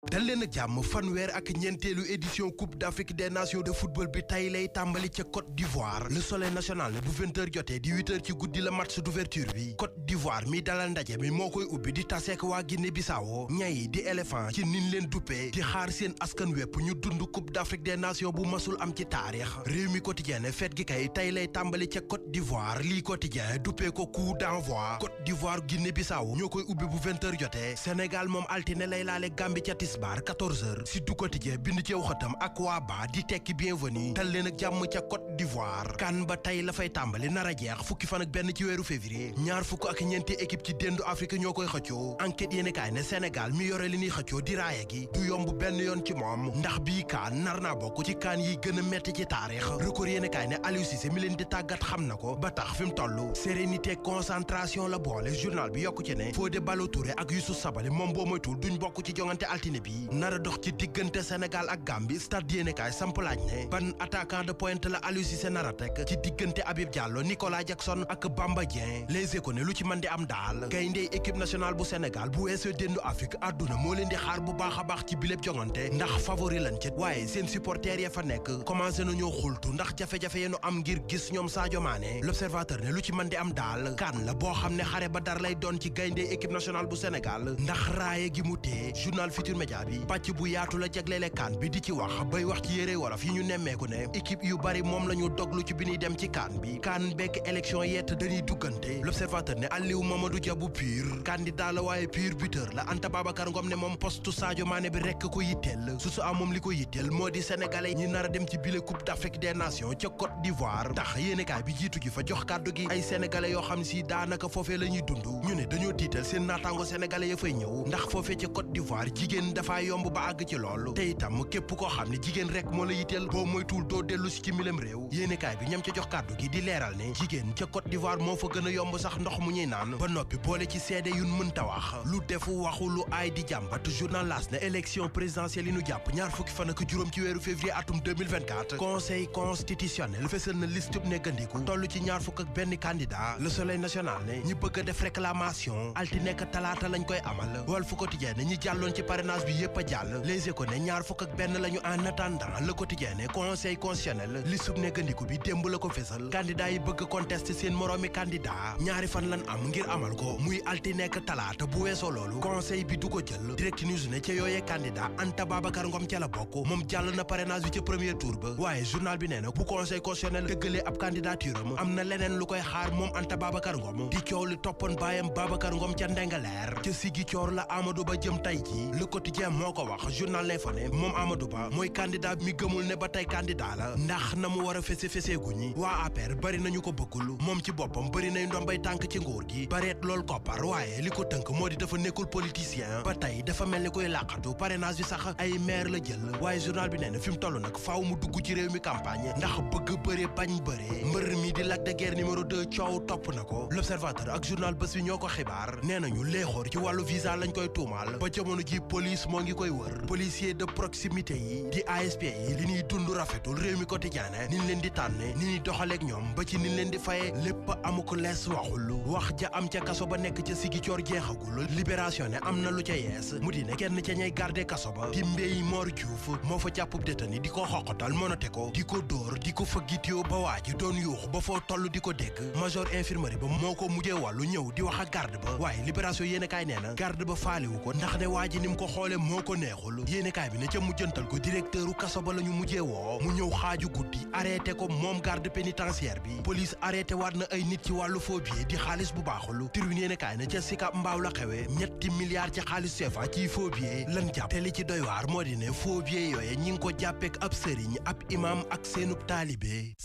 dal leen ak jàmm fanweer ak ñeenteelu édition coupe d'Afrique des nations de football bi tey lay tàmbali ca Côte d'Ivoire le soleil national ne bu 20h jotee di 8h ci guddi la match d'ouverture bi Côte d'Ivoire mi dalal ndaje mi moo koy ubbi di taseek waa Guinée Bissau ñay di éléphant ci nin leen duppee di xaar seen askan wépp ñu dund coupe d'Afrique des nations bu masul am ci taarix réew mi quotidien ne fête gi kay tey lay tàmbali ca Côte d'Ivoire lii quotidien duppee ko coup d'envoi Côte d'Ivoire Guinée Bissau ñoo koy ubbi bu 20h jotee Sénégal moom altine lay laale Gambie ca tisbaar 14h si du quotidien bind ci waxatam ak waa ba di tekki bienvenue dal leen ak jàmm ca Côte d'Ivoire kan ba tey la fay tàmbali nar a jeex fukki fan ak benn ci weeru février ñaar fukk ak ñeenti équipe ci déndu Afrique ñoo koy xëccoo enquête yéene kaay ne Sénégal mi yore li ñuy xëccoo di raaya gi du yomb benn yoon ci moom ndax bii kaan nar naa bokk ci kaan yi gën a metti ci taarix record yéene kaay ne Aliou Cissé mi leen di tàggat xam na ko ba tax fi mu toll sérénité concentration la boole journal bi yokku ci ne Fodé Ballo-Touré ak Youssouf Sabaly moom boo moytul duñ bokk ci jongante altine bi nar a dox ci diggante Sénégal ak Gambie stade yéenekaay samp laaj ne ban attaquant de pointe la Aliou Cissé nar a teg ci diggante Habib Diallo Nicolas Jackson ak Bamba Dieng Les Échos ne lu ci mën di am daal gayndey équipe nationale bu Sénégal bu weesoo déndu Afrique àdduna moo leen di xaar bu baax a baax ci biléb jongante ndax favori lañ ci waaye seen supporters ya fa nekk commencé nañoo xultu ndax jafe-jafe yeenu am ngir gis ñoom Sadio Mané L'Observateur ne lu ci mën di am daal kan la boo xam ne xare ba dar lay doon ci gayndey équipe nationale bu Sénégal ndax raaye gi mu tee journal Futurs Médias bi pàcc bu yaatu la jagleele kaan bi di ci wax bay wax ci yére wolof yi ñu nemmeeku ne équipe yu bari moom la ñu doglu ci bi ñuy dem ci kaan bi kaan bekk élection yett dañuy duggante L'Observateur ne Aliou Mamadou Dia bu PUR candidat la waaye PUR buteur la Anta Babacar Ngom ne moom poste Sadio Mané bi rekk ko yitteel su am moom li ko yitteel moo di sénégalais ñi nar a dem ci bile coupe d'Afrique des nations ca Côte d'Ivoire tax yéenekaay bi jiitu ji fa jox kàddu gi ay sénégalais yoo xam si daanaka foofee la ñuy dund ñu ne dañoo tiital seen naataango sénégalais ya fay ñëw ndax foofee ca Côte d'Ivoire jigéen dafa yomb ba àgg ci lool te itam képp koo xam ne jigéen rek moo la yitteel boo moytuwul doo dellu si ci milem réew yéenekaay bi ñam ca jox kàddu gi di leeral ne jigéen ca Côte d'Ivoire moo fa gën a yomb sax ndox mu ñuy naan ba noppi boole ci seede yun mënta wax lu defu waxu lu aay di jàmbat journal L'As ne élection présidentielle yi nu jàpp ñaar fukki fan ak juróom ci weeru février atum 2024 conseil constitutionnel fësal na liste bu neggandiku toll ci ñaar fukk ak benn candidat Le Soleil national ne ñi bëgg a def réclamation alti nekk talaata lañ koy amal Walf Quotidien ne ñi jàlloon ci parrainage bi yépp a jàll Les Échos ne ñaar fukk ak benn lañu en attendant Le Quotidien ne conseil constitutionnel liste bu neggandiku bi démb la ko fësal candidat yi bëgg contester seen moroomi candidat ñaari fan lan am ngir amal ko muy alti nekk talaata bu weesoo loolu conseil bi du ko jël Direct News ne ca yooyee candidat Anta Babacar Ngom ca la bokk moom jàll na parrainage bi ca premier tour ba waaye journal bi nee na bu conseil constitutionnel dëggalee ab candidature am na leneen lu koy xaar moom Anta Babacar Ngom di coow li toppoon baayam Babacar Ngom ca Ndengaleer ca Ziguinchor la Amadou Ba jëm tay ji Le Quotidien moo ko wax journal L'Info ne moom Amadou Ba mooy candidat mi gëmul ne ba tey candidat la ndax na mu war a fese gu ñi waa APR bari nañu ko bëggul moom ci boppam bari nay ndombay tànk ci nguur gi bareet lool koppar waaye li ko tënk moo di dafa nekkul politicien ba tey dafa mel ni koy làqatu parrainage bi sax ay maire la jël waaye journal bi nee na fi mu toll nag faaw mu dugg ci réew mi campagne ndax bëgg bëre bañ bëre mbër mi di Lac de Guiers numéro 2 coow topp na ko L'Observateur ak journal Bës Bi ñoo ko xibaar nee nañu léexoor ci wàllu visa lañ koy tuumaal ba jamono ji police moo ngi koy wër policier de proximité yi di ASP yi li ñuy dund rafetul réew mi quotidien ni ñu leen di tànne ni ñuy doxaleeg ñoom ba ci ni ñu leen di faye lépp amu ko lees waxul wax ja am ca kaso ba nekk ca Ziguinchor jeexagul libération ne am na lu ca yees mu di ne kenn ca ñay garde kaso ba di Mbéy Mor Diouf moo fa jàppub détenu di ko xoqatal monote ko di ko dóor di ko fëggitiyoo ba waa ji doon yuux ba foo toll di ko dégg major infirmerie ba moo ko mujjee wàllu ñëw di wax ak garde ba waaye libération yéenekaay nee na garde ba faaliwu ko ndax ne waa ji ni mu ko xoole moo ko neexul yéenekaay bi ne ca mujjantal ko directeuru kaso ba la ñu mujjee woo mu ñëw xaaju guddi arrêté ko moom garde pénitentiaire bi police arrêté waat na ay nit ci wàllu faux billet di xaalis bu baaxul Tribune yéenekaay ne ca Sicap Mbao la xewee ñetti milliards ci xaalis CFA ci faux billet lan jàpp te li ci doy waar moo di ne faux billet yooye ñi ngi ko jàppeek ab sëriñ ab imam ak seenub taalibe